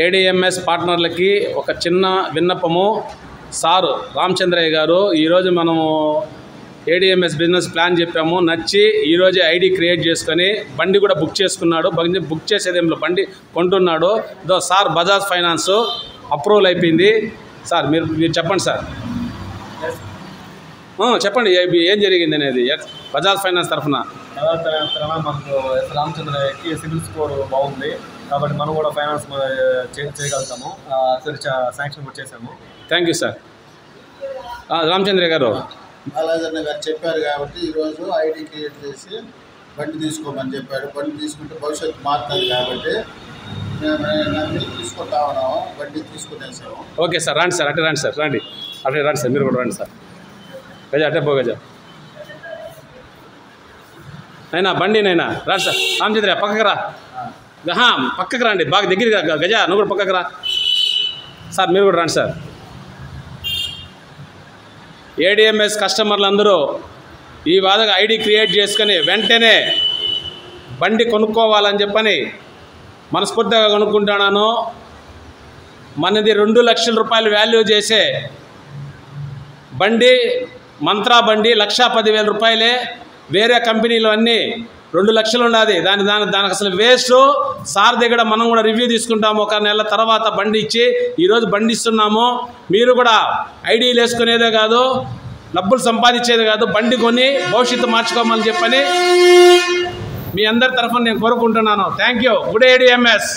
ADMS పార్ట్నర్లకి ఒక చిన్న విన్నపము. Sir Ramachandraiah గారు ఈరోజు మనము ఏడిఎంఎస్ బిజినెస్ ప్లాన్ చెప్పాము, నచ్చి ఈరోజే ఐడి క్రియేట్ చేసుకొని బండి కూడా బుక్ చేసుకున్నాడు. బుక్ చేసేదేమో బండి కొంటున్నాడు. సార్ బజాజ్ ఫైనాన్స్ అప్రూవల్ అయిపోయింది. సార్ మీరు చెప్పండి సార్, చెప్పండి ఏం జరిగింది అనేది. బజాజ్ ఫైనాన్స్ తరఫున మనకు రామచంద్రయ్యకి సిబిల్ స్కోర్ బాగుంది కాబట్టి మనం కూడా ఫైనాన్స్ చేయగలుగుతాము. శాంక్షన్ కూడా చేసాము. Thank you sir. రామచంద్రయ్య గారు బాలాజన్న గారు చెప్పారు కాబట్టి ఈరోజు ఐడి క్రియేట్ చేసి బండి తీసుకోమని చెప్పాడు. బండి తీసుకుంటే భవిష్యత్తు మారుతుంది కాబట్టి మేము తీసుకుంటా ఉన్నాము, బండి తీసుకునేసాము. ఓకే సార్, రండి సార్, అటే రండి సార్, రండి అటే రండి సార్, మీరు కూడా రండి సార్. గజ అటే పో గజ నైనా బండి నైనా రండి సార్. రామచంద్రయ్య పక్కకు రా, పక్కకు రండి, బాగా దగ్గరగా. గజ నువ్వు కూడా పక్కకు రా సార్, మీరు కూడా రండి సార్. ఏడిఎంఎస్ కస్టమర్లు అందరూ ఈ విధంగా ఐడి క్రియేట్ చేసుకొని వెంటనే బండి కొనుక్కోవాలని చెప్పని మనస్ఫూర్తిగా కొనుక్కుంటున్నాను. మనది 2 లక్షల రూపాయలు వాల్యూ చేసే బండి మంత్రా బండి 1,10,000 రూపాయలే. వేరే కంపెనీలు అన్నీ 2 లక్షలు ఉన్నది. దానికి అసలు వేస్ట్. సార్ దగ్గర మనం కూడా రివ్యూ తీసుకుంటాము. 1 నెల తర్వాత బండి ఇచ్చి ఈరోజు బండి ఇస్తున్నాము. మీరు కూడా ఐడీలు వేసుకునేదే కాదు, డబ్బులు సంపాదించేది కాదు, బండి కొని భవిష్యత్తు మార్చుకోమని చెప్పని మీ అందరి తరఫున నేను కోరుకుంటున్నాను. Thank you. Good ADMS.